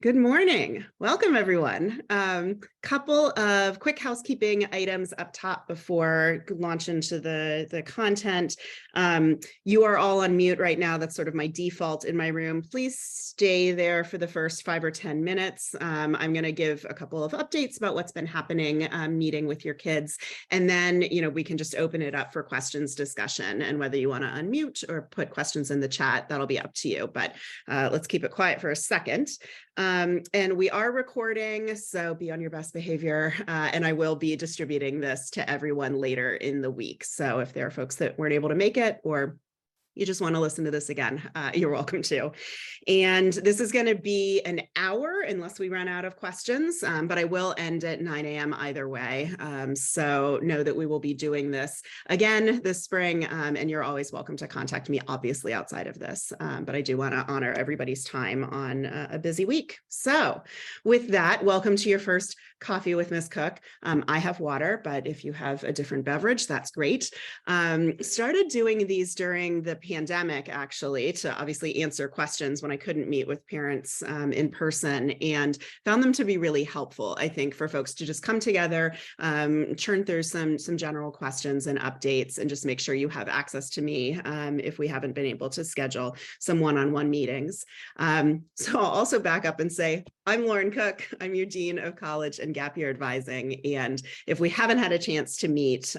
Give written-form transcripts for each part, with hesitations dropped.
Good morning. Welcome, everyone. Couple of quick housekeeping items up top before launch into the content. You are all on mute right now. That's sort of my default in my room. Please stay there for the first 5 or 10 minutes. I'm going to give a couple of updates about what's been happening meeting with your kids. And then, we can just open it up for questions, discussion, and whether you want to unmute or put questions in the chat, that'll be up to you. But let's keep it quiet for a second. And we are recording, so be on your best behavior. And I will be distributing this to everyone later in the week. So if there are folks that weren't able to make it, or you just want to listen to this again, you're welcome to. And this is going to be an hour unless we run out of questions, but I will end at 9 a.m. either way. So know that we will be doing this again this spring, and you're always welcome to contact me, obviously, outside of this. But I do want to honor everybody's time on a busy week. So with that, welcome to your first Coffee with Miss Cook. I have water, but if you have a different beverage, that's great. Started doing these during the pandemic, actually, to obviously answer questions when I couldn't meet with parents in person, and found them to be really helpful, I think, for folks to just come together, churn through some general questions and updates, and just make sure you have access to me if we haven't been able to schedule some one-on-one meetings. So I'll also back up and say, I'm Lauren Cook. I'm your Dean of College and Gap Year Advising. And if we haven't had a chance to meet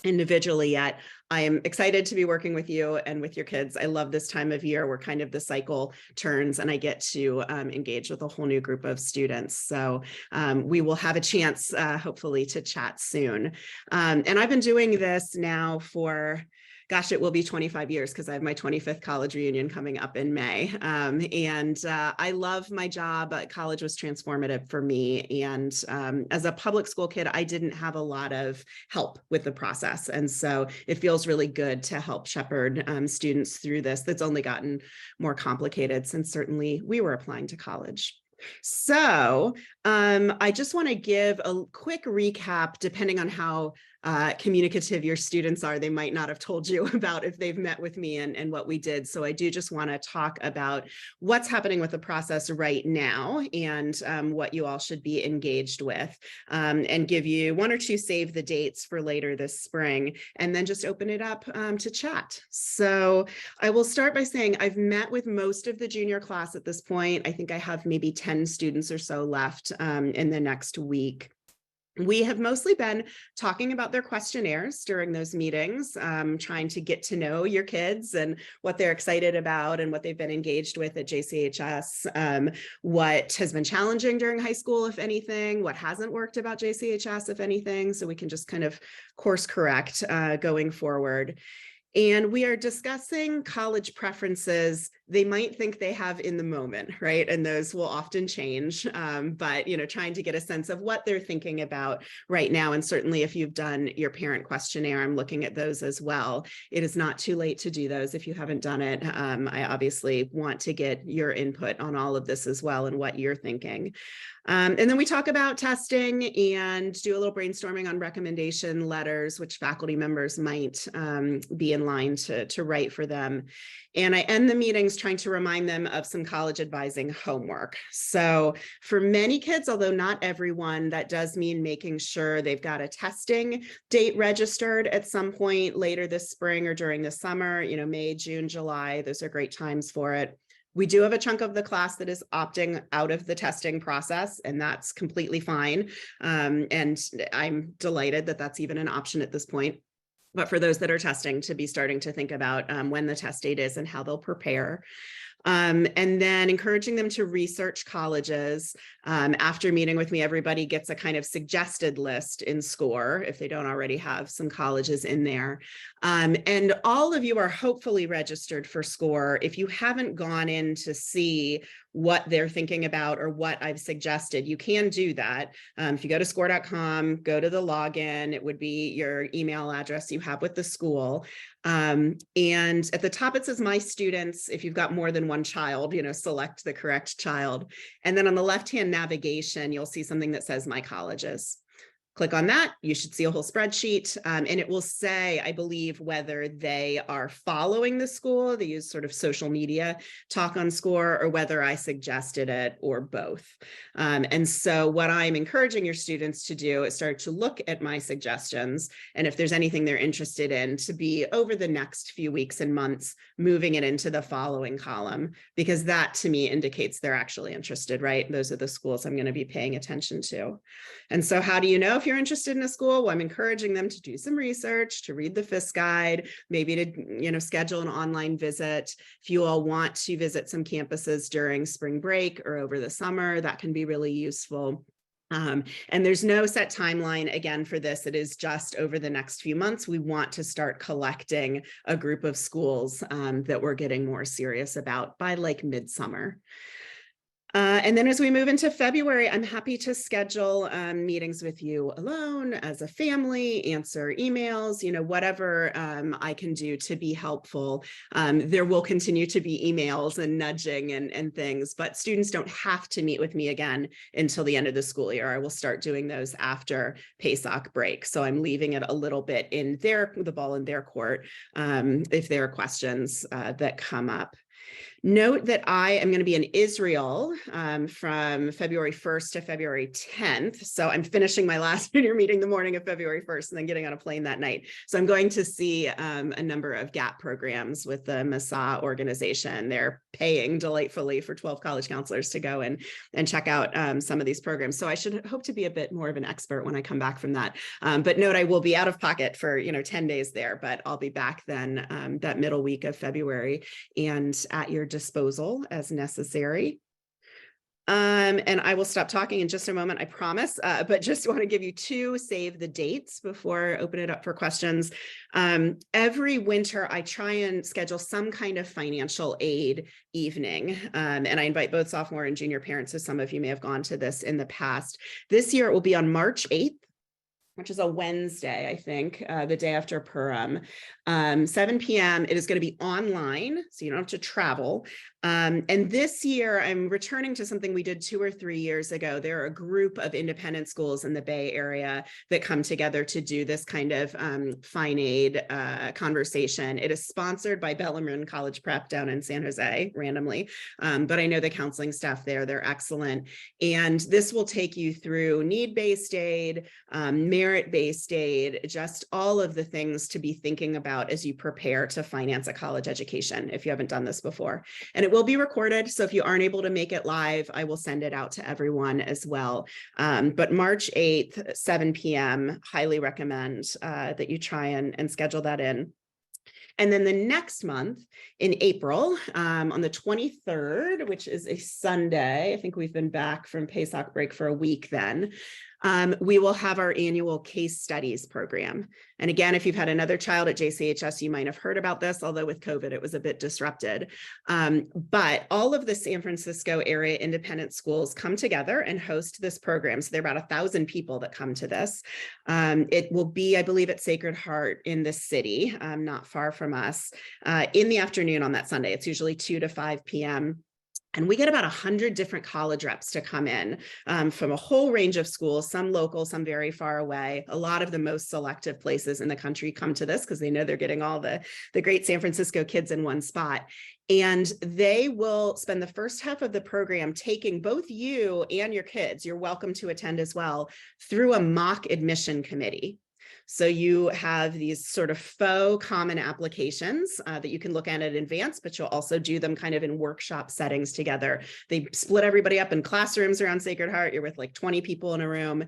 individually yet, I am excited to be working with you and with your kids. I love this time of year where kind of the cycle turns and I get to engage with a whole new group of students. So we will have a chance, hopefully, to chat soon. And I've been doing this now for, gosh, it will be 25 years because I have my 25th college reunion coming up in May. And I love my job. College was transformative for me. And as a public school kid, I didn't have a lot of help with the process. And so it feels really good to help shepherd students through this. That's only gotten more complicated since certainly we were applying to college. So I just want to give a quick recap, depending on how communicative your students are. They might not have told you about if they've met with me and what we did. So I do just want to talk about what's happening with the process right now and what you all should be engaged with, and give you one or two save the dates for later this spring, and then just open it up to chat. So I will start by saying I've met with most of the junior class at this point. I think I have maybe 10 students or so left in the next week. We have mostly been talking about their questionnaires during those meetings, trying to get to know your kids and what they're excited about and what they've been engaged with at JCHS, what has been challenging during high school, if anything, what hasn't worked about JCHS, if anything, so we can just kind of course correct going forward. And we are discussing college preferences they might think they have in the moment, right? And those will often change, but trying to get a sense of what they're thinking about right now. And certainly if you've done your parent questionnaire, I'm looking at those as well. It is not too late to do those if you haven't done it. I obviously want to get your input on all of this as well and what you're thinking. And then we talk about testing and do a little brainstorming on recommendation letters, which faculty members might be in line to write for them. And I end the meetings trying to remind them of some college advising homework. So for many kids, although not everyone, that does mean making sure they've got a testing date registered at some point later this spring or during the summer, May, June, July. Those are great times for it. We do have a chunk of the class that is opting out of the testing process, and that's completely fine. And I'm delighted that that's even an option at this point. But for those that are testing, to be starting to think about when the test date is and how they'll prepare. And then encouraging them to research colleges. After meeting with me, everybody gets a kind of suggested list in SCORE if they don't already have some colleges in there. And all of you are hopefully registered for SCORE. If you haven't gone in to see what they're thinking about or what I've suggested, you can do that. If you go to score.com, go to the login, it would be your email address you have with the school. And at the top, it says My Students. If you've got more than one child, select the correct child. And then on the left-hand navigation, you'll see something that says My Colleges. Click on that. You should see a whole spreadsheet, and it will say, I believe, whether they are following the school, they use sort of social media talk on score, or whether I suggested it, or both. And so what I'm encouraging your students to do is start to look at my suggestions, and if there's anything they're interested in, to be over the next few weeks and months moving it into the following column, because that to me indicates they're actually interested, right? Those are the schools I'm going to be paying attention to. And so how do you know if you're interested in a school? Well, I'm encouraging them to do some research, to read the FIS guide, maybe to schedule an online visit. If you all want to visit some campuses during spring break or over the summer, that can be really useful. And there's no set timeline again for this. It is just over the next few months. We want to start collecting a group of schools that we're getting more serious about by like midsummer. And then as we move into February, I'm happy to schedule meetings with you alone, as a family, answer emails, whatever I can do to be helpful. There will continue to be emails and nudging and things, but students don't have to meet with me again until the end of the school year. I will start doing those after Pesach break. So I'm leaving it a little bit in the ball in their court if there are questions that come up. Note that I am going to be in Israel from February 1st to February 10th. So I'm finishing my last junior meeting the morning of February 1st and then getting on a plane that night. So I'm going to see a number of GAP programs with the Masa organization. They're paying delightfully for 12 college counselors to go and check out some of these programs. So I should hope to be a bit more of an expert when I come back from that. But note, I will be out of pocket for 10 days there, but I'll be back then that middle week of February and at your disposal as necessary. And I will stop talking in just a moment, I promise, but just want to give you 2 save the dates before I open it up for questions. Every winter, I try and schedule some kind of financial aid evening, and I invite both sophomore and junior parents, so some of you may have gone to this in the past. This year, it will be on March 8th. Which is a Wednesday, I think, the day after Purim, 7 p.m. It is going to be online, so you don't have to travel. And this year, I'm returning to something we did 2 or 3 years ago. There are a group of independent schools in the Bay Area that come together to do this kind of fine aid conversation. It is sponsored by Bellarmine College Prep down in San Jose, randomly. But I know the counseling staff there, they're excellent. And this will take you through need-based aid, merit-based aid, just all of the things to be thinking about as you prepare to finance a college education, if you haven't done this before. And it will be recorded, so if you aren't able to make it live, I will send it out to everyone as well. But March 8th, 7 p.m., highly recommend that you try and schedule that in. And then the next month in April, on the 23rd, which is a Sunday, I think we've been back from Pesach break for a week then, we will have our annual case studies program. And again, if you've had another child at JCHS, you might have heard about this, although with COVID, it was a bit disrupted. But all of the San Francisco area independent schools come together and host this program. So there are about 1,000 people that come to this. It will be, I believe, at Sacred Heart in the city, not far from us, in the afternoon on that Sunday. It's usually 2 to 5 p.m. And we get about 100 different college reps to come in from a whole range of schools, some local, some very far away. A lot of the most selective places in the country come to this because they know they're getting all the great San Francisco kids in one spot. And they will spend the first half of the program taking both you and your kids, you're welcome to attend as well, through a mock admission committee. So you have these sort of faux common applications that you can look at in advance, but you'll also do them kind of in workshop settings together. They split everybody up in classrooms around Sacred Heart. You're with like 20 people in a room,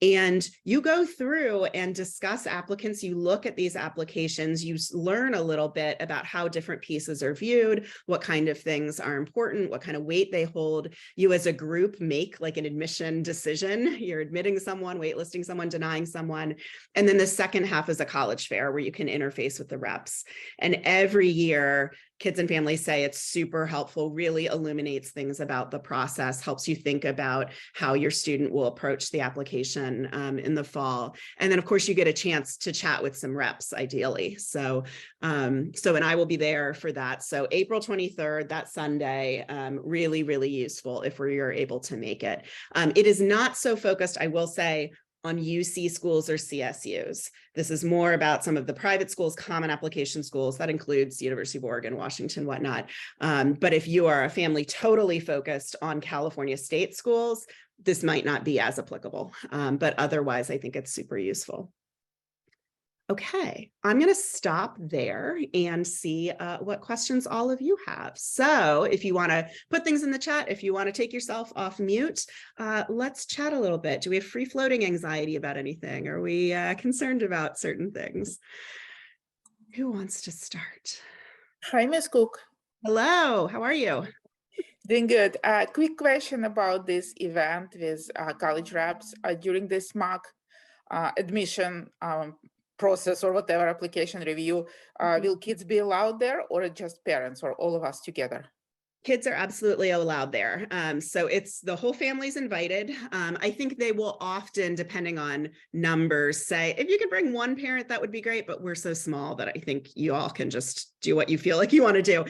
and you go through and discuss applicants. You look at these applications, you learn a little bit about how different pieces are viewed, what kind of things are important, what kind of weight they hold. You as a group make like an admission decision. You're admitting someone, waitlisting someone, denying someone. And then the second half is a college fair where you can interface with the reps. And every year, kids and families say it's super helpful, really illuminates things about the process, helps you think about how your student will approach the application in the fall. And then, of course, you get a chance to chat with some reps, ideally. So, and I will be there for that. So April 23rd, that Sunday, really, really useful if you're able to make it. It is not so focused, I will say, on UC schools or CSUs. This is more about some of the private schools, common application schools. That includes University of Oregon, Washington, whatnot. But if you are a family totally focused on California state schools, this might not be as applicable. But otherwise, I think it's super useful. Okay, I'm going to stop there and see what questions all of you have. So if you want to put things in the chat, if you want to take yourself off mute, let's chat a little bit. Do we have free floating anxiety about anything? Are we concerned about certain things? Who wants to start? Hi, Ms. Cook. Hello, how are you? Doing good. Quick question about this event with college reps during this mock admission process or whatever application review. Will kids be allowed there, or just parents, or all of us together? Kids are absolutely allowed there. So it's the whole family's invited. I think they will often, depending on numbers, say, if you could bring one parent, that would be great, but we're so small that I think you all can just do what you feel like you want to do.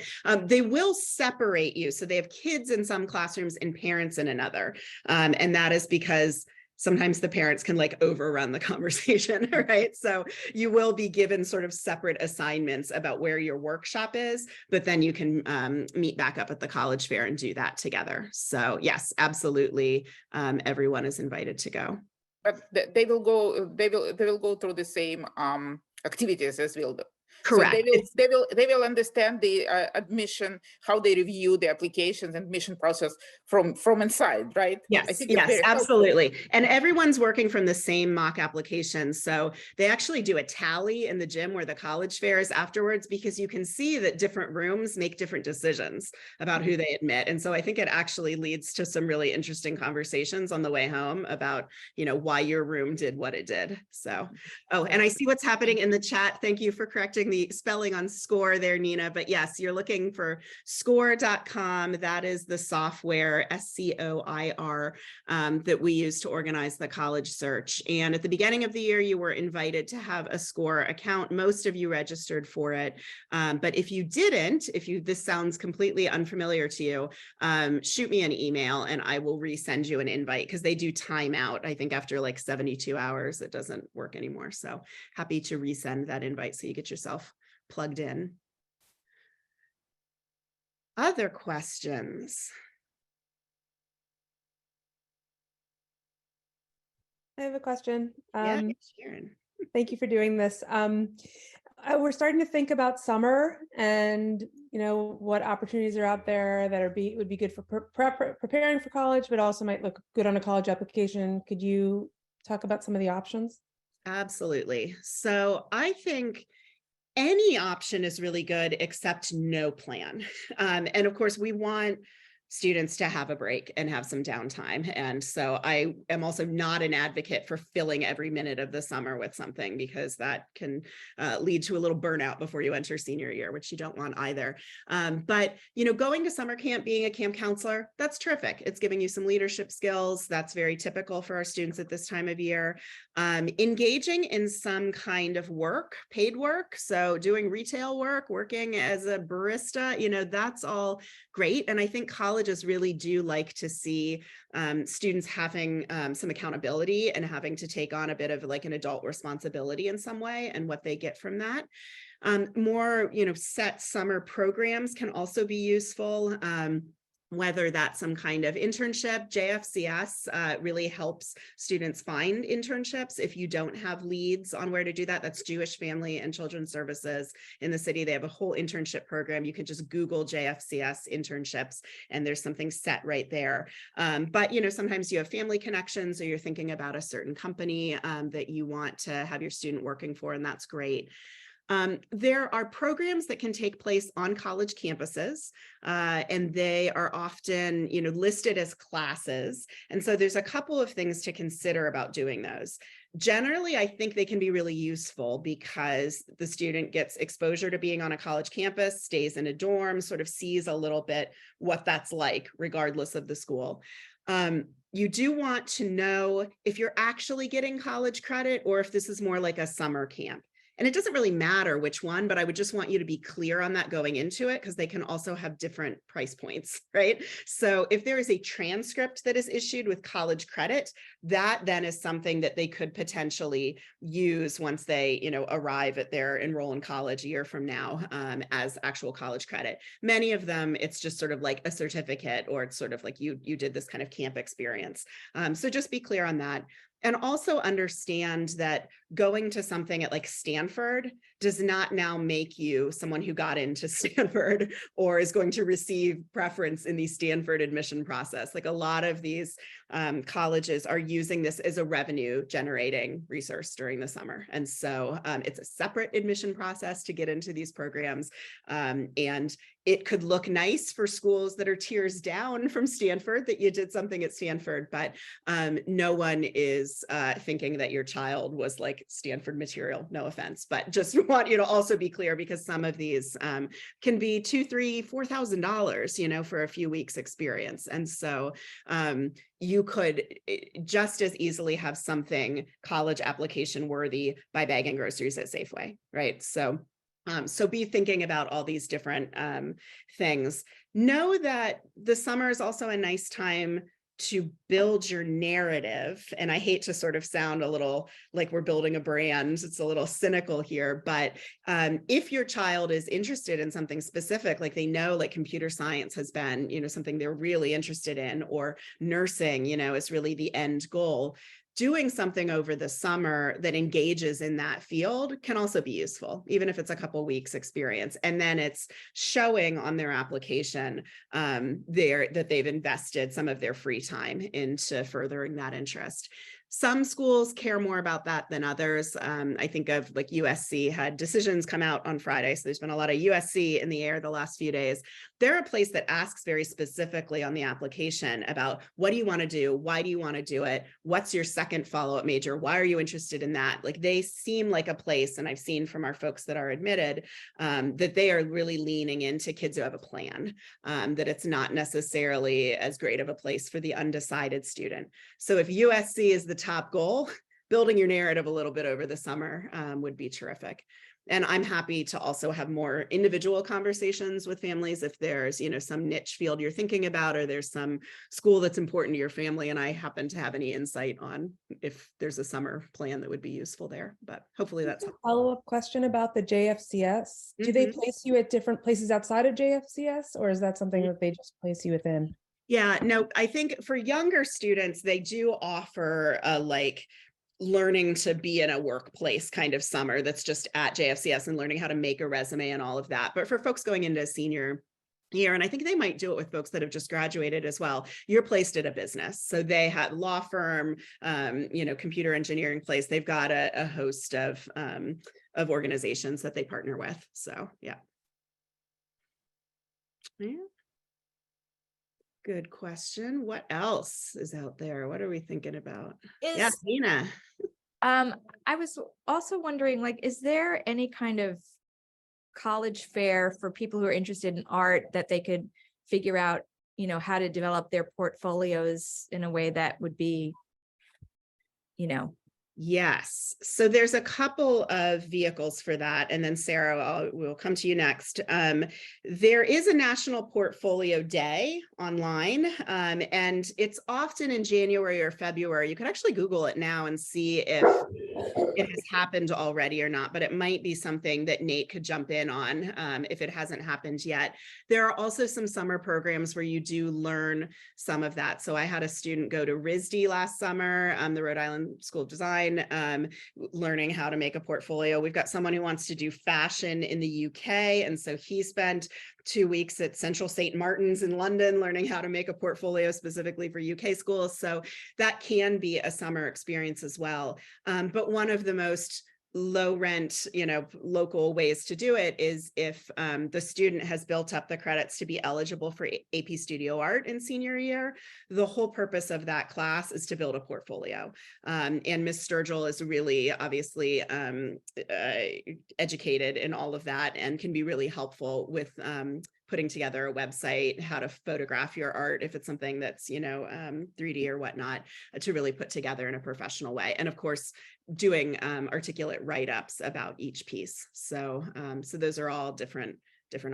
They will separate you. So they have kids in some classrooms and parents in another. And that is because sometimes the parents can like overrun the conversation, right? So you will be given sort of separate assignments about where your workshop is, but then you can meet back up at the college fair and do that together. So yes, absolutely, everyone is invited to go. But they will go through the same activities as we'll do. Correct. So they will understand the admission, how they review the applications and admission process from inside, right? Yes, yes, absolutely. And everyone's working from the same mock application. So they actually do a tally in the gym where the college fair is afterwards, because you can see that different rooms make different decisions about who they admit. And so I think it actually leads to some really interesting conversations on the way home about, you know, why your room did what it did. So, oh, and I see what's happening in the chat. Thank you for correcting the spelling on SCORE there, Nina. But yes, you're looking for score.com. That is the software, SCOIR, that we use to organize the college search. And at the beginning of the year, you were invited to have a SCORE account. Most of you registered for it. But if you didn't, this sounds completely unfamiliar to you, shoot me an email and I will resend you an invite, because they do time out. I think after like 72 hours, it doesn't work anymore. So happy to resend that invite so you get yourself plugged in. Other questions? I have a question. Yeah, Sharon. Thank you for doing this. We're starting to think about summer and, you know, what opportunities are out there that would be good for preparing for college, but also might look good on a college application. Could you talk about some of the options? Absolutely. So I think any option is really good except no plan. And of course, we want students to have a break and have some downtime. And so I am also not an advocate for filling every minute of the summer with something, because that can lead to a little burnout before you enter senior year, which you don't want either. But, you know, going to summer camp, being a camp counselor, that's terrific. It's giving you some leadership skills. That's very typical for our students at this time of year. Engaging in some kind of work, paid work. So doing retail work, working as a barista, you know, that's all great. And I think colleges really do like to see students having some accountability and having to take on a bit of like an adult responsibility in some way, and what they get from that. More, you know, set summer programs can also be useful. Whether that's some kind of internship. JFCS really helps students find internships. If you don't have leads on where to do that, that's Jewish Family and Children's Services in the city. They have a whole internship program. You can just Google JFCS internships and there's something set right there. But, you know, sometimes you have family connections, or you're thinking about a certain company that you want to have your student working for, and that's great. There are programs that can take place on college campuses, and they are often, you know, listed as classes. And so there's a couple of things to consider about doing those. Generally, I think they can be really useful because the student gets exposure to being on a college campus, stays in a dorm, sort of sees a little bit what that's like, regardless of the school. You do want to know if you're actually getting college credit or if this is more like a summer camp. And it doesn't really matter which one, but I would just want you to be clear on that going into it, because they can also have different price points, right? So if there is a transcript that is issued with college credit, that then is something that they could potentially use once they, arrive at their enroll in college a year from now, as actual college credit. Many of them, it's just sort of like a certificate, or it's sort of like you did this kind of camp experience. So just be clear on that. And also understand that going to something at like Stanford does not now make you someone who got into Stanford or is going to receive preference in the Stanford admission process. Like a lot of these colleges are using this as a revenue generating resource during the summer. And so it's a separate admission process to get into these programs. And it could look nice for schools that are tiers down from Stanford that you did something at Stanford, but no one is thinking that your child was like Stanford material, no offense, but just want you to also be clear, because some of these can be $2,000, $3,000, $4,000, for a few weeks experience. And so you could just as easily have something college application worthy by bagging groceries at Safeway, right? So be thinking about all these different things. Know that the summer is also a nice time to build your narrative. And I hate to sort of sound a little like we're building a brand. It's a little cynical here, but if your child is interested in something specific, like they know like computer science has been, something they're really interested in, or nursing, is really the end goal, doing something over the summer that engages in that field can also be useful, even if it's a couple weeks experience. And then it's showing on their application that they've invested some of their free time into furthering that interest. Some schools care more about that than others. I think of like USC had decisions come out on Friday. So there's been a lot of USC in the air the last few days. They're a place that asks very specifically on the application about what do you want to do? Why do you want to do it? What's your second follow-up major? Why are you interested in that? Like they seem like a place, and I've seen from our folks that are admitted, that they are really leaning into kids who have a plan, that it's not necessarily as great of a place for the undecided student. So if USC is the top goal, building your narrative a little bit over the summer would be terrific. And I'm happy to also have more individual conversations with families if there's, some niche field you're thinking about, or there's some school that's important to your family, and I happen to have any insight on if there's a summer plan that would be useful there. But hopefully that's a follow-up question about the JFCS. Do they place you at different places outside of JFCS, or is that something that they just place you within? Yeah, no, I think for younger students, they do offer like learning to be in a workplace kind of summer that's just at JFCS and learning how to make a resume and all of that. But for folks going into senior year, and I think they might do it with folks that have just graduated as well, you're placed at a business. So they have law firm, computer engineering place. They've got a host of organizations that they partner with. So yeah. Good question. What else is out there? What are we thinking about? Yes, Nina. I was also wondering, like, is there any kind of college fair for people who are interested in art that they could figure out, how to develop their portfolios in a way that would be, Yes. So there's a couple of vehicles for that. And then Sarah, we'll come to you next. There is a National Portfolio Day online, and it's often in January or February. You can actually Google it now and see if it has happened already or not, but it might be something that Nate could jump in on if it hasn't happened yet. There are also some summer programs where you do learn some of that. So I had a student go to RISD last summer, the Rhode Island School of Design, learning how to make a portfolio. We've got someone who wants to do fashion in the UK. And so he spent 2 weeks at Central St. Martin's in London, learning how to make a portfolio specifically for UK schools. So that can be a summer experience as well. But one of the most low rent, local ways to do it is if the student has built up the credits to be eligible for AP Studio Art in senior year. The whole purpose of that class is to build a portfolio. And Ms. Sturgill is really obviously educated in all of that and can be really helpful with putting together a website, how to photograph your art, if it's something that's, 3D or whatnot, to really put together in a professional way. And of course, doing articulate write-ups about each piece. So those are all different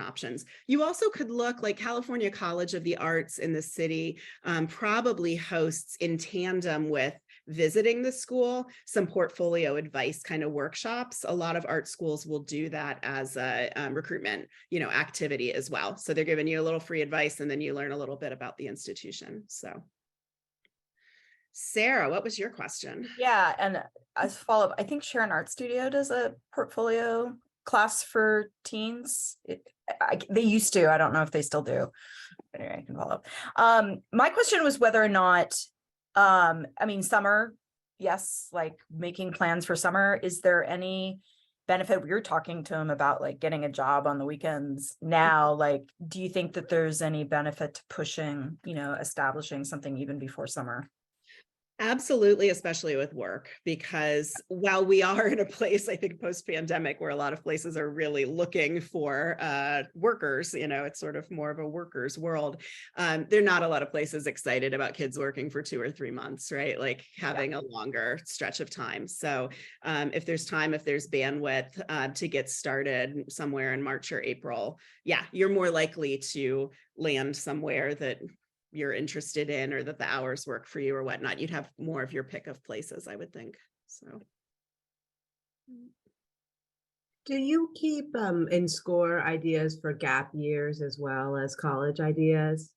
options. You also could look, like California College of the Arts in the city probably hosts, in tandem with visiting the school, some portfolio advice kind of workshops. A lot of art schools will do that as a recruitment, activity as well. So they're giving you a little free advice, and then you learn a little bit about the institution. So Sarah, what was your question? Yeah, and as a follow-up, I think Sharon Art Studio does a portfolio class for teens. They used to. I don't know if they still do. But anyway, I can follow up. My question was whether or not, summer, yes, like making plans for summer. Is there any benefit? We were talking to him about like getting a job on the weekends now. Like, do you think that there's any benefit to pushing, establishing something even before summer? Absolutely, especially with work, because while we are in a place, I think post-pandemic, where a lot of places are really looking for workers, it's sort of more of a workers world. There are not a lot of places excited about kids working for 2 or 3 months, right? Like having a longer stretch of time. So if there's time, if there's bandwidth to get started somewhere in March or April, you're more likely to land somewhere that you're interested in, or that the hours work for you or whatnot. You'd have more of your pick of places, I would think. So. Do you keep in SCORE ideas for gap years as well as college ideas?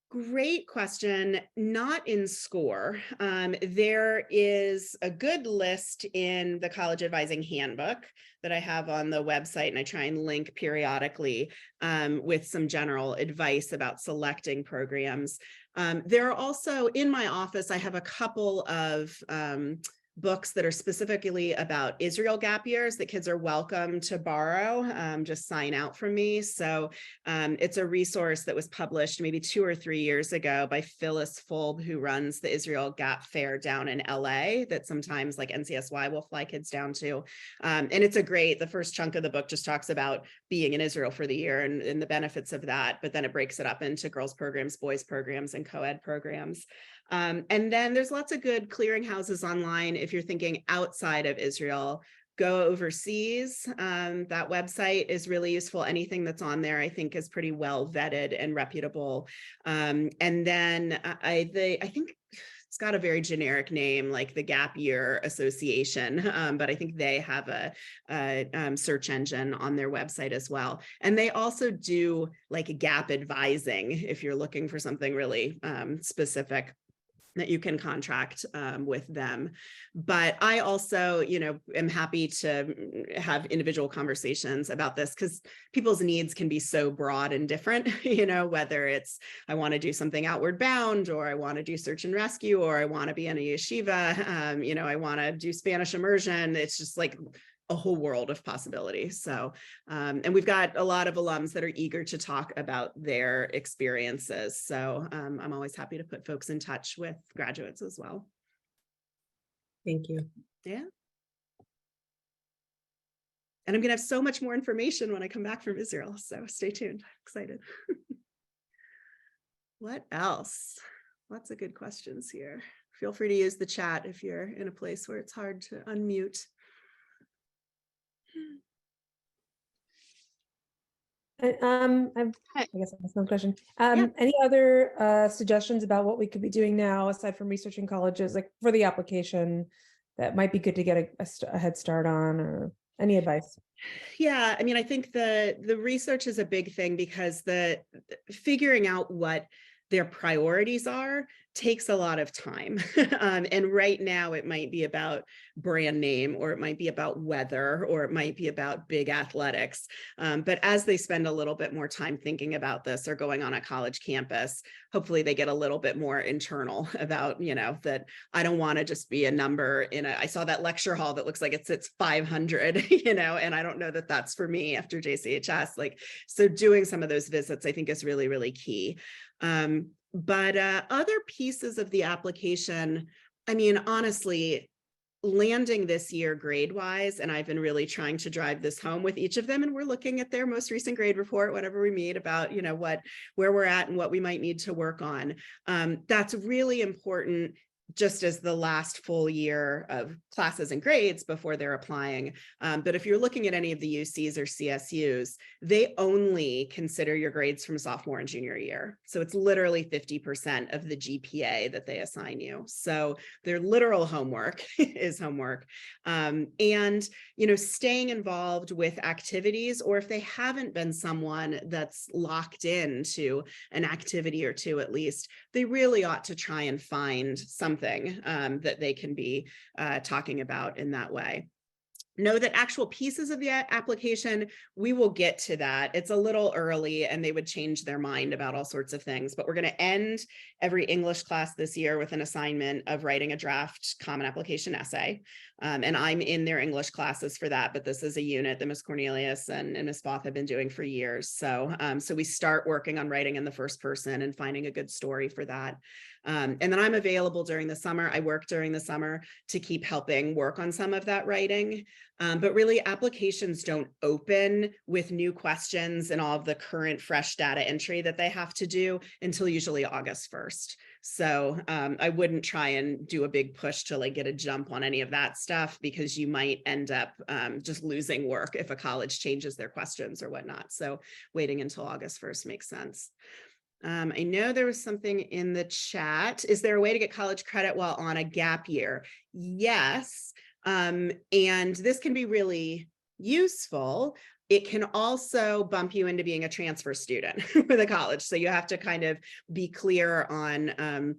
Great question. Not in SCORE. There is a good list in the College Advising Handbook that I have on the website, and I try and link periodically with some general advice about selecting programs. There are also, in my office, I have a couple of books that are specifically about Israel gap years that kids are welcome to borrow, just sign out from me. So it's a resource that was published maybe 2 or 3 years ago by Phyllis Fulb, who runs the Israel Gap Fair down in LA, that sometimes like NCSY will fly kids down to. And it's the first chunk of the book just talks about being in Israel for the year and the benefits of that, but then it breaks it up into girls programs, boys programs, and co-ed programs. And then there's lots of good clearinghouses online. If you're thinking outside of Israel, go overseas. That website is really useful. Anything that's on there, I think, is pretty well vetted and reputable. And then I think it's got a very generic name, like the Gap Year Association, but I think they have a search engine on their website as well. And they also do like gap advising if you're looking for something really specific, that you can contract with them. But I also, am happy to have individual conversations about this, because people's needs can be so broad and different, whether it's, I want to do something outward bound, or I want to do search and rescue, or I want to be in a yeshiva, I want to do Spanish immersion. It's just like a whole world of possibilities. So, and we've got a lot of alums that are eager to talk about their experiences. So I'm always happy to put folks in touch with graduates as well. Thank you. Yeah. And I'm going to have so much more information when I come back from Israel. So stay tuned. I'm excited. What else? Lots of good questions here. Feel free to use the chat if you're in a place where it's hard to unmute. I guess I have one question. Any other suggestions about what we could be doing now, aside from researching colleges, like for the application, that might be good to get a head start on, or any advice? Yeah, I mean, I think the research is a big thing, because the figuring out what their priorities are takes a lot of time. And right now it might be about brand name, or it might be about weather, or it might be about big athletics. But as they spend a little bit more time thinking about this, or going on a college campus, hopefully they get a little bit more internal about, that I don't want to just be a number I saw that lecture hall that looks like it sits 500, and I don't know that that's for me after JCHS. So doing some of those visits, I think, is really, really key. But other pieces of the application, I mean, honestly, landing this year grade-wise, and I've been really trying to drive this home with each of them, and we're looking at their most recent grade report whenever we meet about, where we're at and what we might need to work on. That's really important, just as the last full year of classes and grades before they're applying. But if you're looking at any of the UCs or CSUs, they only consider your grades from sophomore and junior year. So it's literally 50% of the GPA that they assign you. So their literal homework is homework. And, staying involved with activities, or if they haven't been someone that's locked into an activity or two at least, they really ought to try and find something that they can be talking about in that way. Know that actual pieces of the application, we will get to that. It's a little early and they would change their mind about all sorts of things, but we're going to end every English class this year with an assignment of writing a draft common application essay. And I'm in their English classes for that, but this is a unit that Ms. Cornelius and Ms. Both have been doing for years. So we start working on writing in the first person and finding a good story for that. And then I'm available during the summer. I work during the summer to keep helping work on some of that writing. But really, applications don't open with new questions and all of the current fresh data entry that they have to do until usually August 1st. So I wouldn't try and do a big push to get a jump on any of that stuff, because you might end up just losing work if a college changes their questions or whatnot. So waiting until August 1st makes sense. I know there was something in the chat. Is there a way to get college credit while on a gap year? Yes. And this can be really useful. It can also bump you into being a transfer student with a college. So you have to kind of be clear on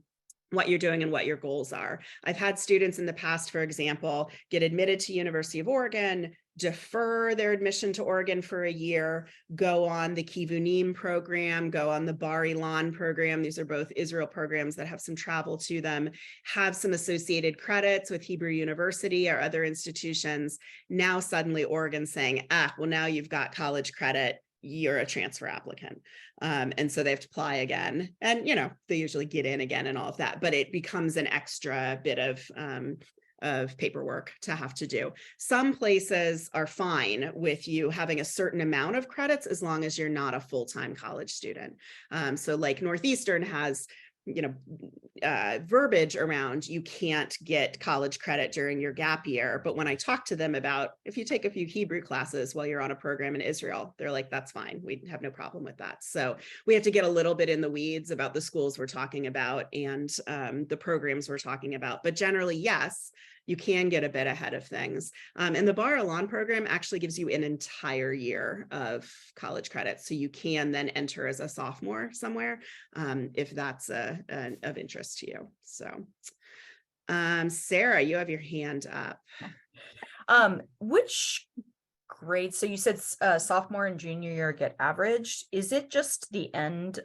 what you're doing and what your goals are. I've had students in the past, for example, get admitted to University of Oregon, defer their admission to Oregon for a year, go on the Kivunim program, go on the Bar Ilan program. These are both Israel programs that have some travel to them, have some associated credits with Hebrew University or other institutions. Now suddenly Oregon's saying, well, now you've got college credit, you're a transfer applicant. And so they have to apply again. And, they usually get in again and all of that, but it becomes an extra bit of paperwork to have to do. Some places are fine with you having a certain amount of credits as long as you're not a full-time college student. So like Northeastern has verbiage around you can't get college credit during your gap year. But when I talk to them about if you take a few Hebrew classes while you're on a program in Israel, they're like, that's fine. We have no problem with that. So we have to get a little bit in the weeds about the schools we're talking about and the programs we're talking about. But generally, yes, you can get a bit ahead of things. And the Bar Ilan program actually gives you an entire year of college credit. So you can then enter as a sophomore somewhere if that's of interest to you. So Sarah, you have your hand up. Which grade? So you said sophomore and junior year get averaged. Is it just the end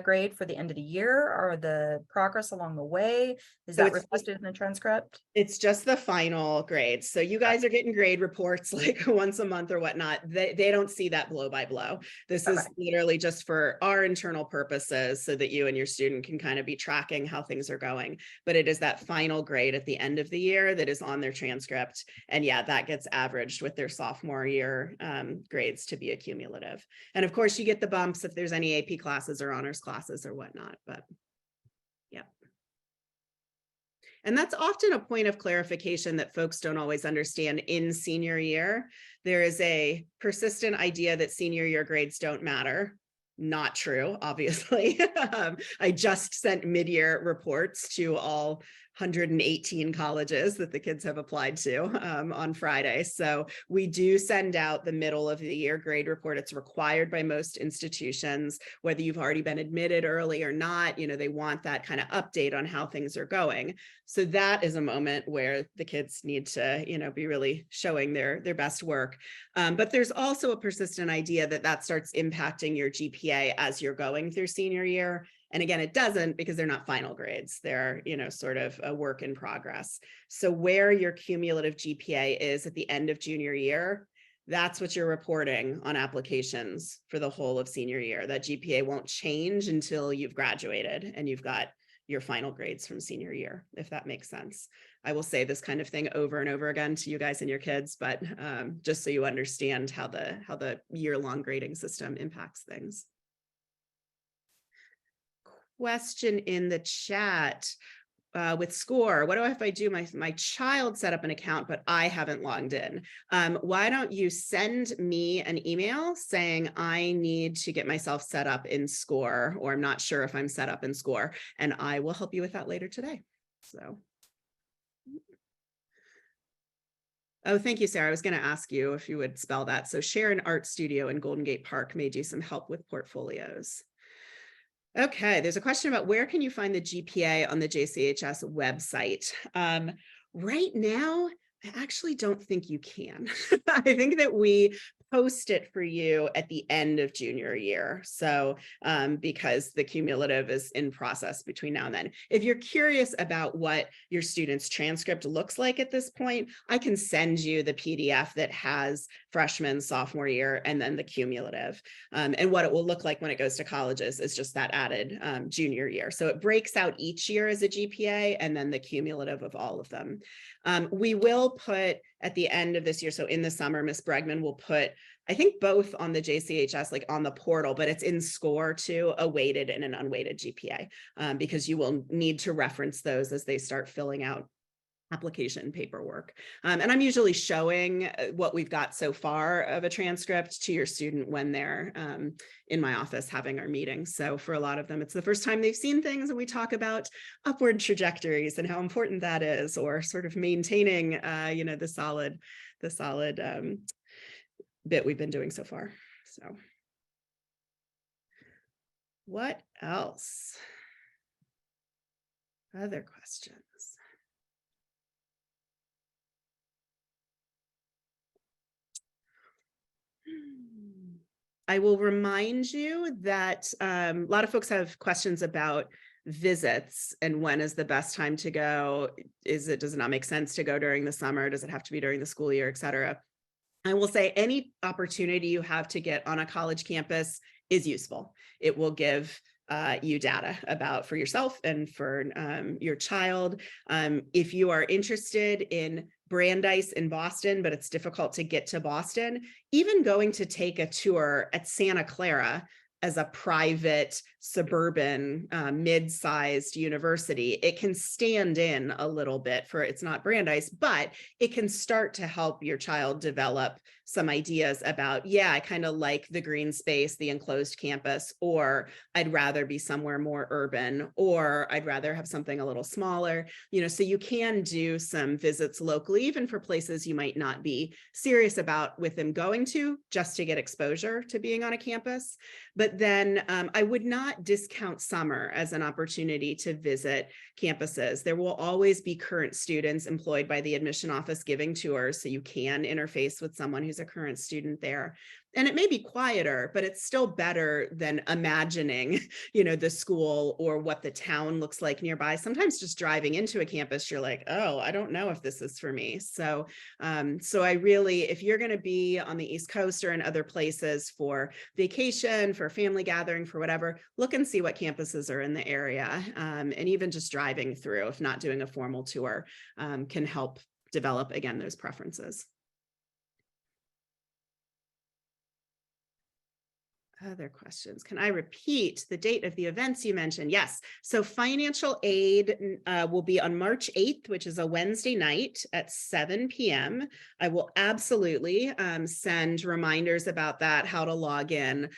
grade for the end of the year, or the progress along the way? Is that reflected in the transcript? It's just the final grade. So you guys are getting grade reports like once a month or whatnot. They don't see that blow by blow. This is literally just for our internal purposes so that you and your student can kind of be tracking how things are going. But it is that final grade at the end of the year that is on their transcript. And yeah, that gets averaged with their sophomore year grades to be a cumulative. And of course you get the bumps if there's any AP classes or honors classes or whatnot, but yeah. And that's often a point of clarification that folks don't always understand in senior year. There is a persistent idea that senior year grades don't matter. Not true, obviously. I just sent mid-year reports to all 118 colleges that the kids have applied to on Friday. So we do send out the middle of the year grade report. It's required by most institutions, whether you've already been admitted early or not. They want that kind of update on how things are going. So that is a moment where the kids need to, be really showing their best work. But there's also a persistent idea that starts impacting your GPA as you're going through senior year. And again, it doesn't, because they're not final grades. They're, sort of a work in progress. So where your cumulative GPA is at the end of junior year, that's what you're reporting on applications for the whole of senior year. That GPA won't change until you've graduated and you've got your final grades from senior year, if that makes sense. I will say this kind of thing over and over again to you guys and your kids, but just so you understand how the year-long grading system impacts things. Question in the chat. With SCORE, what do I if I do my child set up an account, but I haven't logged in? Why don't you send me an email saying I need to get myself set up in SCORE, or I'm not sure if I'm set up in SCORE, and I will help you with that later today. So. Oh, thank you, Sarah. I was going to ask you if you would spell that. So Sharon Art Studio in Golden Gate Park may do some help with portfolios. Okay, there's a question about where can you find the GPA on the JCHS website? Right now, I actually don't think you can. I think that we post it for you at the end of junior year. So because the cumulative is in process between now and then. If you're curious about what your student's transcript looks like at this point, I can send you the PDF that has freshman, sophomore year, and then the cumulative. And what it will look like when it goes to colleges is just that added junior year. So it breaks out each year as a GPA and then the cumulative of all of them. We will put at the end of this year, so in the summer, Ms. Bregman will put, I think both on the JCHS, like on the portal, but it's in SCORE too, a weighted and an unweighted GPA, because you will need to reference those as they start filling out application paperwork. And I'm usually showing what we've got so far of a transcript to your student when they're in my office having our meetings. So for a lot of them, it's the first time they've seen things, and we talk about upward trajectories and how important that is, or sort of maintaining, the solid bit we've been doing so far. So what else? Other questions? I will remind you that a lot of folks have questions about visits and when is the best time to go. Does it not make sense to go during the summer? Does it have to be during the school year, et cetera? I will say any opportunity you have to get on a college campus is useful. It will give you data about for yourself and for your child. If you are interested in Brandeis in Boston, but it's difficult to get to Boston, even going to take a tour at Santa Clara as a private suburban mid-sized university, it can stand in a little bit for, it's not Brandeis, but it can start to help your child develop some ideas about, yeah, I kind of like the green space, the enclosed campus, or I'd rather be somewhere more urban, or I'd rather have something a little smaller, so you can do some visits locally, even for places you might not be serious about with them going to, just to get exposure to being on a campus. But then I would not discount summer as an opportunity to visit campuses. There will always be current students employed by the admission office giving tours, so you can interface with someone who's a current student there. And it may be quieter, but it's still better than imagining, the school or what the town looks like nearby. Sometimes just driving into a campus, you're like, oh, I don't know if this is for me. So, I really, if you're going to be on the East Coast or in other places for vacation, for family gathering, for whatever, look and see what campuses are in the area. And even just driving through, if not doing a formal tour, can help develop, again, those preferences. Other questions? Can I repeat the date of the events you mentioned? Yes. So financial aid will be on March 8th, which is a Wednesday night at 7 p.m. I will absolutely send reminders about that, how to log in.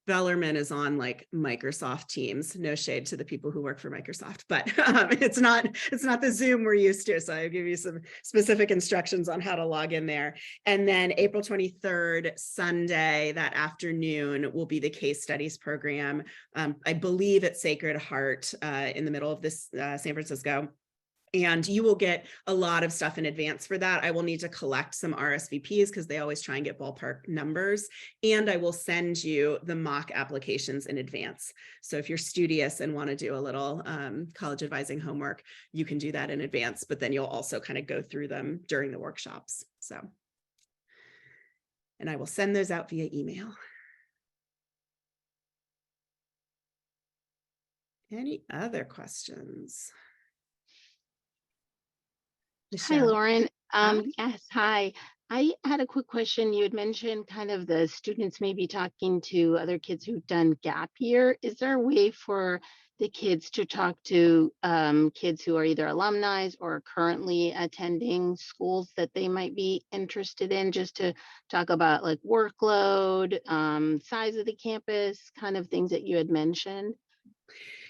Bellarmine is on like Microsoft Teams. No shade to the people who work for Microsoft, but it's not the Zoom we're used to. So I'll give you some specific instructions on how to log in there. And then April 23rd, Sunday, that afternoon, will be the case studies program. I believe at Sacred Heart in the middle of this San Francisco. And you will get a lot of stuff in advance for that. I will need to collect some RSVPs because they always try and get ballpark numbers. And I will send you the mock applications in advance. So if you're studious and want to do a little college advising homework, you can do that in advance, but then you'll also kind of go through them during the workshops. So, and I will send those out via email. Any other questions? Hi, Michelle? Lauren. Hi. Yes, hi. I had a quick question. You had mentioned kind of the students maybe talking to other kids who've done gap year. Is there a way for the kids to talk to kids who are either alumni or currently attending schools that they might be interested in, just to talk about like workload, size of the campus, kind of things that you had mentioned?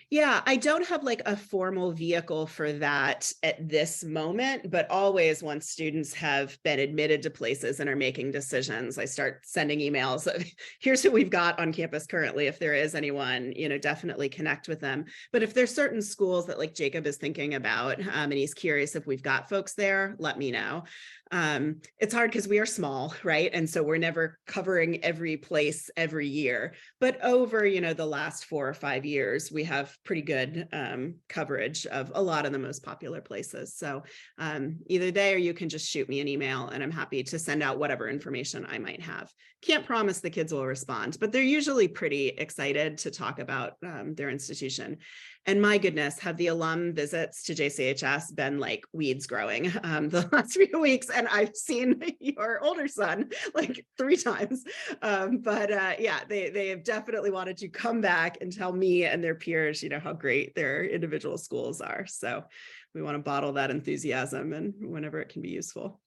Yeah, I don't have like a formal vehicle for that at this moment, but always once students have been admitted to places and are making decisions, I start sending emails of here's who we've got on campus currently. If there is anyone, definitely connect with them. But if there's certain schools that like Jacob is thinking about and he's curious if we've got folks there, let me know. It's hard because we are small, right? And so we're never covering every place every year. But over, the last 4 or 5 years, we have pretty good coverage of a lot of the most popular places. So either they or you can just shoot me an email and I'm happy to send out whatever information I might have. Can't promise the kids will respond, but they're usually pretty excited to talk about their institution. And my goodness, have the alum visits to JCHS been like weeds growing the last few weeks. And I've seen your older son like 3 times. Yeah, they have definitely wanted to come back and tell me and their peers, how great their individual schools are. So we want to bottle that enthusiasm and whenever it can be useful.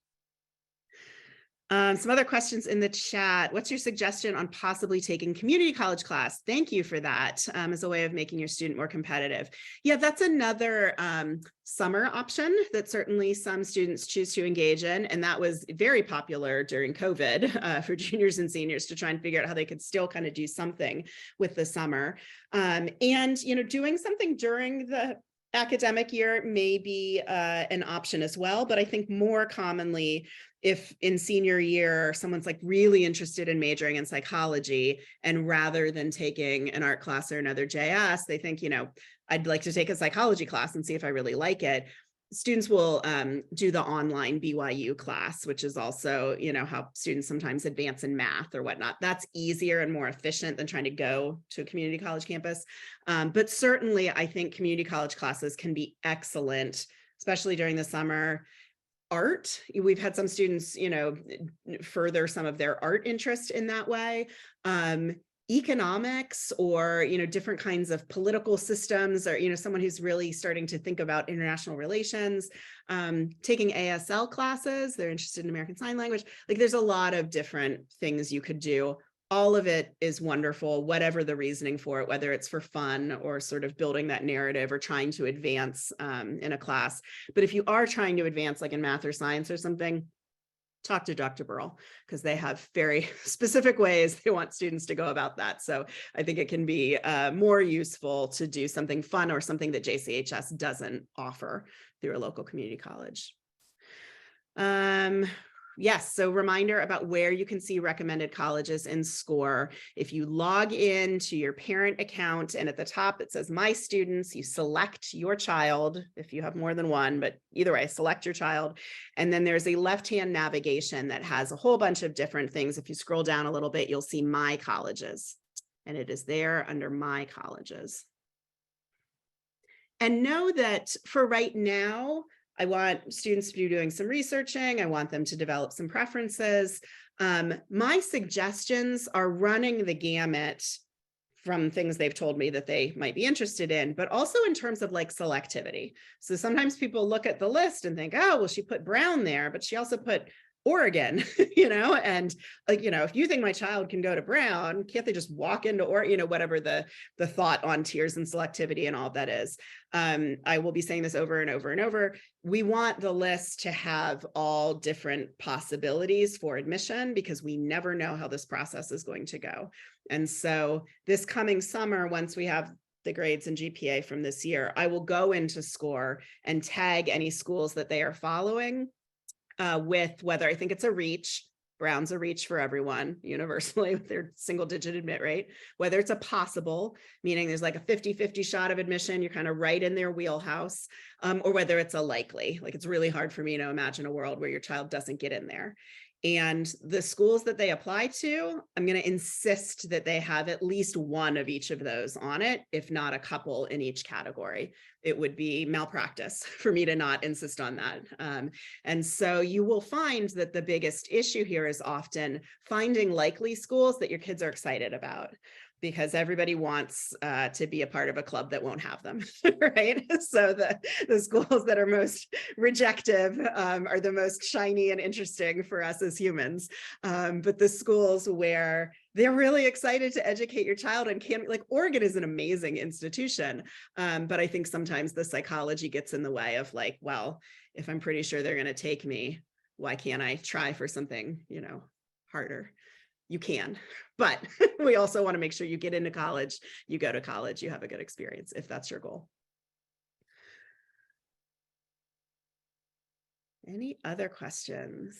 Some other questions in the chat. What's your suggestion on possibly taking community college class? Thank you for that as a way of making your student more competitive. Yeah, that's another summer option that certainly some students choose to engage in. And that was very popular during COVID for juniors and seniors to try and figure out how they could still kind of do something with the summer. Doing something during the academic year may be an option as well, but I think more commonly, if in senior year, someone's like really interested in majoring in psychology, and rather than taking an art class or another JS, they think, I'd like to take a psychology class and see if I really like it. Students will do the online BYU class, which is also, how students sometimes advance in math or whatnot. That's easier and more efficient than trying to go to a community college campus. But certainly, I think community college classes can be excellent, especially during the summer. Art, we've had some students, further some of their art interest in that way. Economics or, different kinds of political systems, or, someone who's really starting to think about international relations, taking ASL classes, they're interested in American Sign Language. Like there's a lot of different things you could do. All of it is wonderful, whatever the reasoning for it, whether it's for fun or sort of building that narrative or trying to advance in a class. But if you are trying to advance like in math or science or something, talk to Dr. Burrell, because they have very specific ways they want students to go about that. So I think it can be more useful to do something fun or something that JCHS doesn't offer through a local community college. Yes, so reminder about where you can see recommended colleges in SCORE. If you log in to your parent account and at the top it says My Students, you select your child if you have more than one, but either way, select your child. And then there's a left-hand navigation that has a whole bunch of different things. If you scroll down a little bit, you'll see My Colleges, and it is there under My Colleges. And know that for right now, I want students to be doing some researching. I want them to develop some preferences. My suggestions are running the gamut from things they've told me that they might be interested in, but also in terms of like selectivity. So sometimes people look at the list and think, oh, well, she put Brown there, but she also put Oregon, and like, if you think my child can go to Brown, can't they just walk into, or, whatever the thought on tiers and selectivity and all of that is. I will be saying this over and over and over. We want the list to have all different possibilities for admission because we never know how this process is going to go. And so this coming summer, once we have the grades and GPA from this year, I will go into SCORE and tag any schools that they are following with whether I think it's a reach. Brown's a reach for everyone universally with their single digit admit rate, whether it's a possible, meaning there's like a 50-50 shot of admission, you're kind of right in their wheelhouse, or whether it's a likely, like it's really hard for me to imagine a world where your child doesn't get in there. And the schools that they apply to, I'm going to insist that they have at least one of each of those on it, if not a couple in each category. It would be malpractice for me to not insist on that. And so you will find that the biggest issue here is often finding likely schools that your kids are excited about, because everybody wants to be a part of a club that won't have them, right? So the schools that are most rejective are the most shiny and interesting for us as humans. But the schools where they're really excited to educate your child and can, like Oregon is an amazing institution. But I think sometimes the psychology gets in the way of like, well, if I'm pretty sure they're going to take me, why can't I try for something, you know, harder? You can, but we also want to make sure you get into college, you go to college, you have a good experience if that's your goal. Any other questions?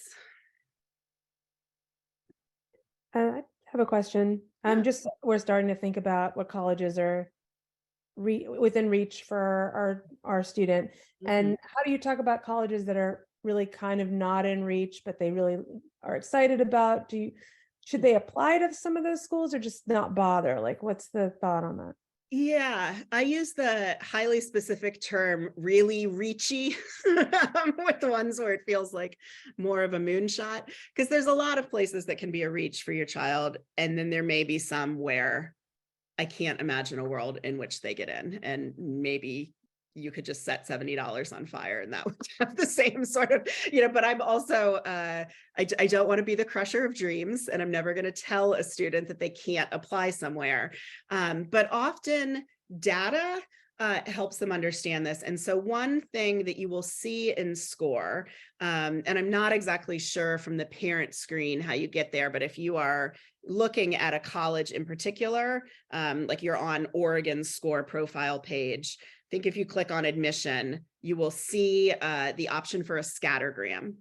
I have a question. Yeah. We're starting to think about what colleges are within reach for our student. And how do you talk about colleges that are really kind of not in reach, but they really are excited about? Should they apply to some of those schools or just not bother? Like, what's the thought on that? Yeah, I use the highly specific term really reachy with the ones where it feels like more of a moonshot, because there's a lot of places that can be a reach for your child. And then there may be some where I can't imagine a world in which they get in, and maybe you could just set $70 on fire and that would have the same sort of, you know, but I'm also, I don't want to be the crusher of dreams, and I'm never going to tell a student that they can't apply somewhere. But often data helps them understand this. And so one thing that you will see in SCORE, and I'm not exactly sure from the parent screen how you get there, but if you are looking at a college in particular, like you're on Oregon's SCORE profile page, I think if you click on admission, you will see the option for a scattergram.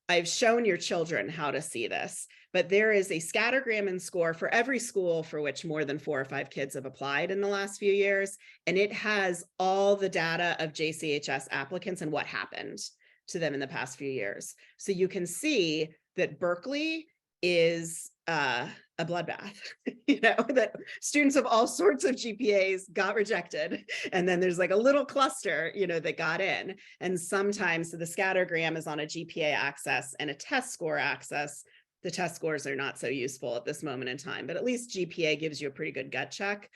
I've shown your children how to see this, but there is a scattergram in SCORE for every school for which more than 4 or 5 kids have applied in the last few years. And it has all the data of JCHS applicants and what happened to them in the past few years. So you can see that Berkeley is a bloodbath, you know, that students of all sorts of GPAs got rejected. And then there's like a little cluster, you know, that got in. And sometimes, so the scattergram is on a GPA axis and a test score axis. The test scores are not so useful at this moment in time, but at least GPA gives you a pretty good gut check.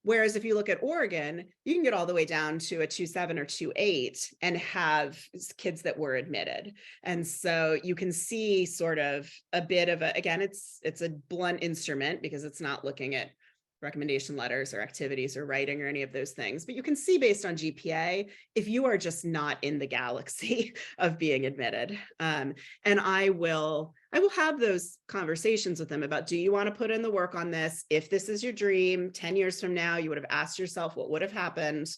Whereas if you look at Oregon, you can get all the way down to a 2.7 or 2.8 and have kids that were admitted. And so you can see sort of a bit of a, again, it's a blunt instrument because it's not looking at recommendation letters or activities or writing or any of those things, but you can see based on GPA, if you are just not in the galaxy of being admitted. And I will have those conversations with them about, do you want to put in the work on this? If this is your dream, 10 years from now, you would have asked yourself what would have happened.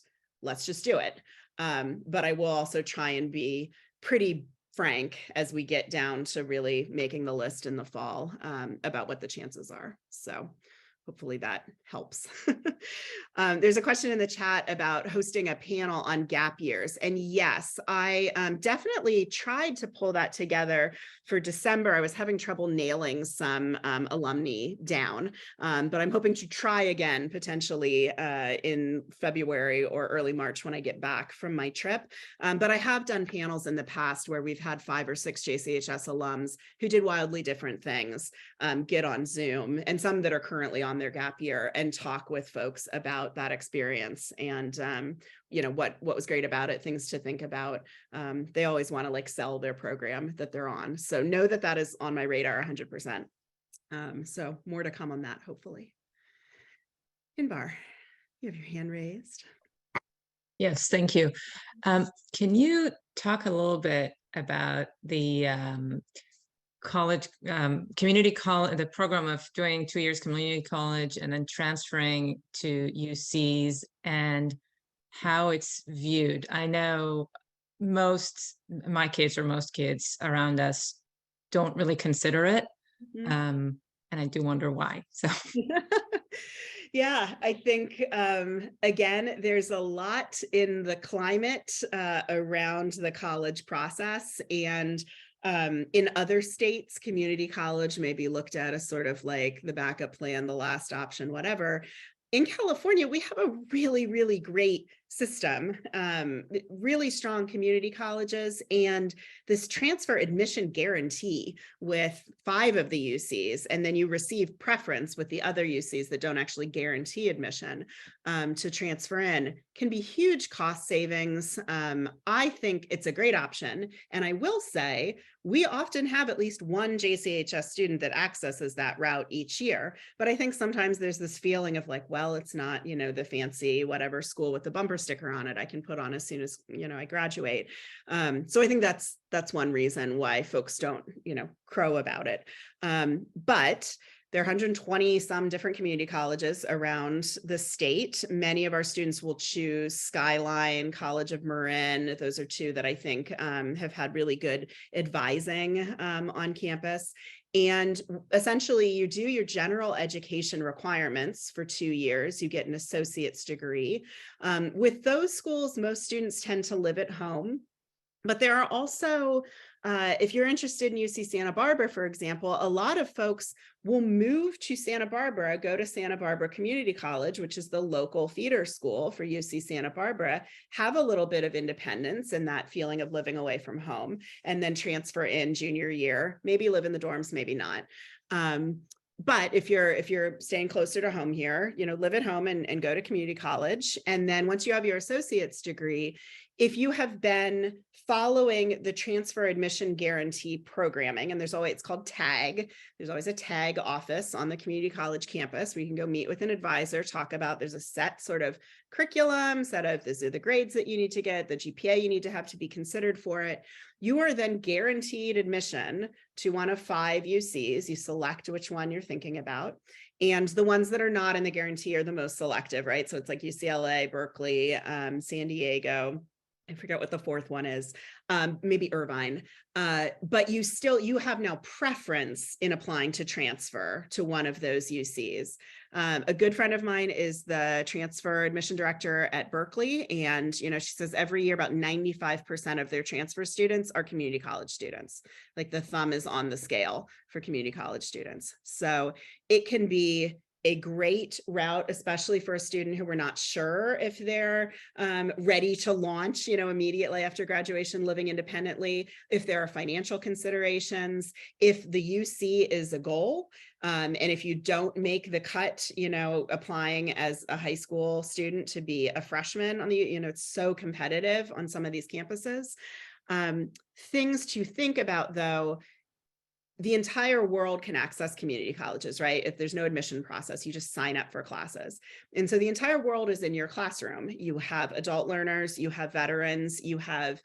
Let's just do it. But I will also try and be pretty frank as we get down to really making the list in the fall about what the chances are. So hopefully that helps. There's a question in the chat about hosting a panel on gap years. And yes, I definitely tried to pull that together for December. I was having trouble nailing some alumni down, but I'm hoping to try again potentially in February or early March when I get back from my trip. But I have done panels in the past where we've had 5 or 6 JCHS alums who did wildly different things get on Zoom, and some that are currently on their gap year, and talk with folks about that experience and you know, what was great about it, things to think about. They always want to like sell their program that they're on, so know that that is on my radar 100%. So more to come on that, hopefully. Inbar, you have your hand raised. Yes, thank you. Can you talk a little bit about the college, community college, the program of doing 2 years community college and then transferring to UCs, and how it's viewed? I know my kids or most kids around us don't really consider it. And I do wonder why. So yeah, I think, again, there's a lot in the climate around the college process. And In other states, community college may be looked at as sort of like the backup plan, the last option, whatever. In California, we have a really, really great system, really strong community colleges, and this transfer admission guarantee with 5 of the UCs, and then you receive preference with the other UCs that don't actually guarantee admission to transfer in, can be huge cost savings. I think it's a great option. And I will say, we often have at least one JCHS student that accesses that route each year. But I think sometimes there's this feeling of like, well, it's not, you know, the fancy whatever school with the bumper sticker on it I can put on as soon as, you know, I graduate. So I think that's one reason why folks don't, you know, crow about it. But there are 120 some different community colleges around the state. Many of our students will choose Skyline, College of Marin. Those are 2 that I think have had really good advising on campus. And essentially you do your general education requirements for 2 years. You get an associate's degree. With those schools, most students tend to live at home. But there are also, if you're interested in UC Santa Barbara, for example, a lot of folks will move to Santa Barbara, go to Santa Barbara Community College, which is the local feeder school for UC Santa Barbara, have a little bit of independence and that feeling of living away from home, and then transfer in junior year, maybe live in the dorms, maybe not. But if you're staying closer to home here, you know, live at home and go to community college. And then once you have your associate's degree, if you have been following the transfer admission guarantee programming, and there's always, it's called TAG, there's always a TAG office on the community college campus where you can go meet with an advisor, talk about, there's a set sort of curriculum, set of, these are the grades that you need to get, the GPA you need to have to be considered for it. You are then guaranteed admission to one of 5 UCs. You select which one you're thinking about. And the ones that are not in the guarantee are the most selective, right? So it's like UCLA, Berkeley, San Diego. I forget what the 4th one is, maybe Irvine, but you have now preference in applying to transfer to one of those UCs. A good friend of mine is the transfer admission director at Berkeley. And, you know, she says every year about 95% of their transfer students are community college students. Like the thumb is on the scale for community college students. So it can be a great route, especially for a student who we're not sure if they're ready to launch, you know, immediately after graduation, living independently, if there are financial considerations, if the UC is a goal, and if you don't make the cut, you know, applying as a high school student to be a freshman on the, you know, it's so competitive on some of these campuses. Things to think about though, the entire world can access community colleges, right? If there's no admission process, you just sign up for classes. And so the entire world is in your classroom. You have adult learners, you have veterans, you have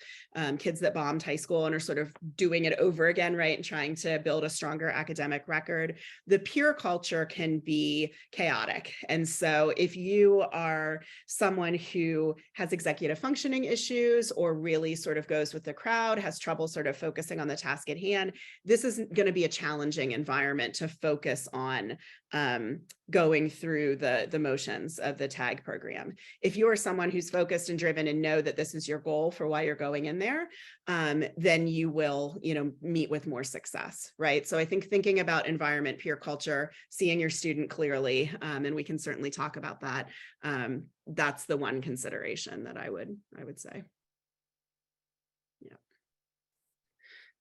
kids that bombed high school and are sort of doing it over again, right? And trying to build a stronger academic record. The peer culture can be chaotic. And so if you are someone who has executive functioning issues or really sort of goes with the crowd, has trouble sort of focusing on the task at hand, this is going to be a challenging environment to focus on going through the motions of the TAG program. If you are someone who's focused and driven and know that this is your goal for why you're going in there, then you will, you know, meet with more success, right? So I think thinking about environment, peer culture, seeing your student clearly, and we can certainly talk about that. That's the one consideration that I would say.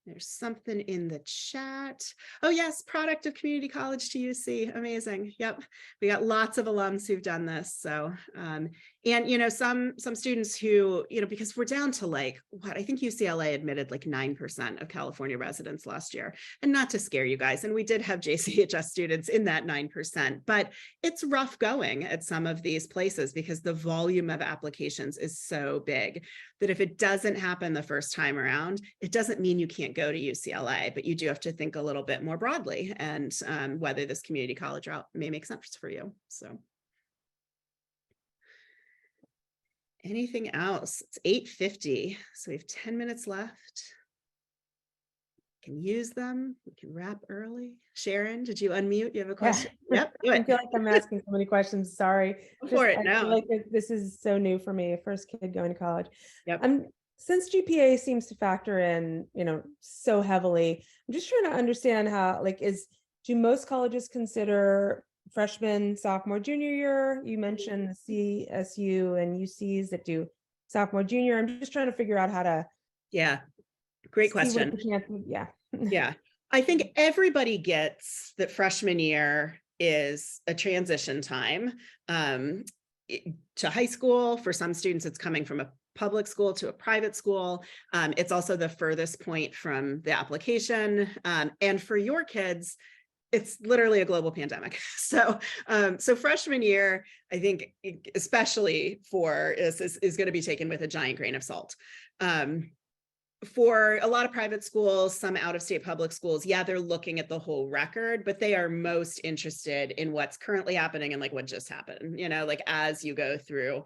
There's something in the chat. Oh yes, product of community college to UC. Amazing. Yep. We got lots of alums who've done this. So, and you know, some students who, you know, because we're down to like, what, I think UCLA admitted like 9% of California residents last year. And not to scare you guys, and we did have JCHS students in that 9%, but it's rough going at some of these places because the volume of applications is so big that if it doesn't happen the first time around, it doesn't mean you can't go to UCLA, but you do have to think a little bit more broadly and whether this community college route may make sense for you. So anything else? It's 8:50, so we have 10 minutes left. Can use them. We can wrap early. Sharon, did you unmute? You have a question? Yeah. Yep. Do I it. feel like I'm asking so many questions. Sorry. Go for it. I No. feel like this is so new for me. First kid going to college. Yep. I'm since GPA seems to factor in, so heavily, I'm just trying to understand how, do most colleges consider freshman, sophomore, junior year? You mentioned the CSU and UCs that do sophomore, junior. I'm just trying to figure out how to. Yeah, great see what question. the chance- Yeah. Yeah, I think everybody gets that freshman year is a transition time to high school. For some students, it's coming from a public school to a private school. It's also the furthest point from the application. And for your kids, it's literally a global pandemic. So, so freshman year, I think, especially for is going to be taken with a giant grain of salt. For a lot of private schools, some out-of-state public schools, yeah, they're looking at the whole record, but they are most interested in what's currently happening and like what just happened, like as you go through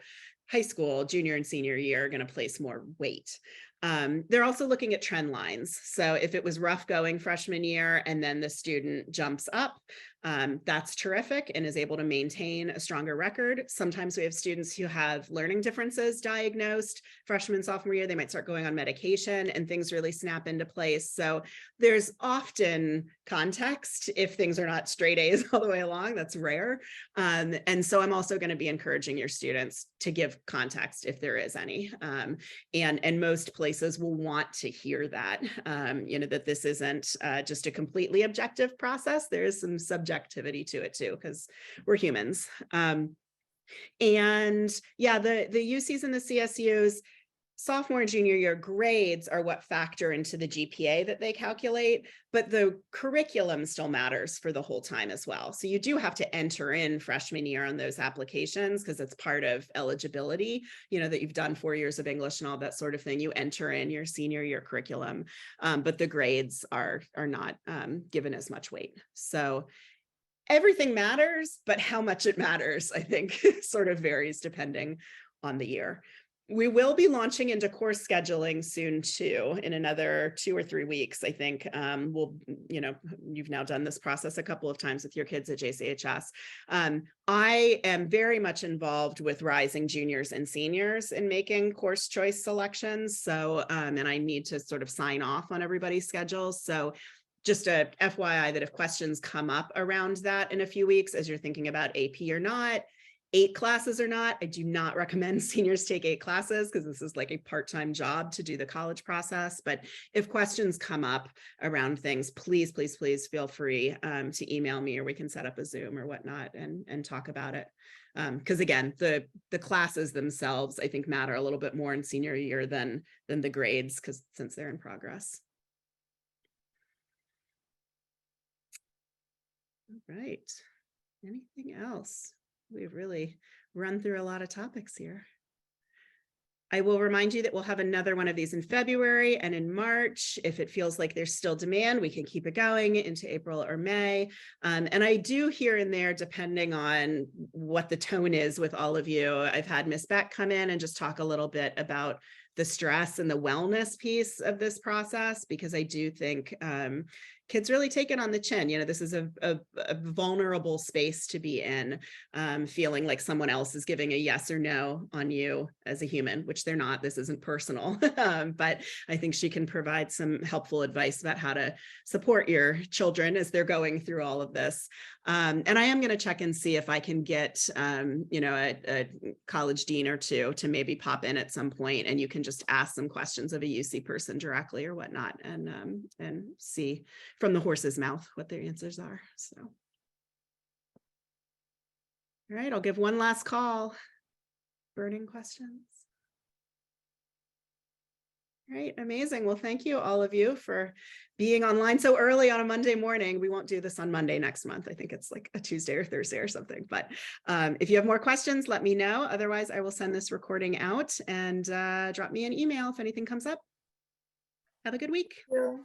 high school, junior and senior year, are going to place more weight. They're also looking at trend lines. So if it was rough going freshman year and then the student jumps up, that's terrific and is able to maintain a stronger record. Sometimes we have students who have learning differences diagnosed freshman, sophomore year. They might start going on medication and things really snap into place. So there's often context if things are not straight A's all the way along. That's rare. And so I'm also going to be encouraging your students to give context if there is any. And most places will want to hear that, that this isn't just a completely objective process. There is some subjectivity to it too, because we're humans. And yeah, the UCs and the CSUs, sophomore and junior year grades are what factor into the GPA that they calculate, but the curriculum still matters for the whole time as well. So you do have to enter in freshman year on those applications because it's part of eligibility, that you've done 4 years of English and all that sort of thing. You enter in your senior year curriculum, but the grades are not given as much weight. So everything matters, but how much it matters, I think, sort of varies depending on the year. We will be launching into course scheduling soon too, in another 2 or 3 weeks. I think you've now done this process a couple of times with your kids at JCHS. I am very much involved with rising juniors and seniors in making course choice selections. So, and I need to sort of sign off on everybody's schedules. So just a FYI that if questions come up around that in a few weeks, as you're thinking about AP or not, 8 classes or not, I do not recommend seniors take 8 classes because this is like a part-time job to do the college process. But if questions come up around things, please, please, please feel free to email me, or we can set up a Zoom or whatnot and talk about it. Because again, the classes themselves, I think, matter a little bit more in senior year than the grades, because since they're in progress. All right. Anything else? We've really run through a lot of topics here. I will remind you that we'll have another one of these in February and in March. If it feels like there's still demand, we can keep it going into April or May. And I do here and there, depending on what the tone is with all of you, I've had Ms. Beck come in and just talk a little bit about the stress and the wellness piece of this process, because I do think kids really take it on the chin. This is a vulnerable space to be in, feeling like someone else is giving a yes or no on you as a human, which they're not. This isn't personal, but I think she can provide some helpful advice about how to support your children as they're going through all of this. And I am going to check and see if I can get, a college dean or two to maybe pop in at some point, and you can just ask some questions of a UC person directly or whatnot, and see from the horse's mouth what their answers are. So, all right, I'll give one last call. Burning questions? All right, amazing. Well, thank you all of you for being online so early on a Monday morning. We won't do this on Monday next month. I think it's like a Tuesday or Thursday or something. But if you have more questions, let me know. Otherwise, I will send this recording out, and drop me an email if anything comes up. Have a good week. Yeah.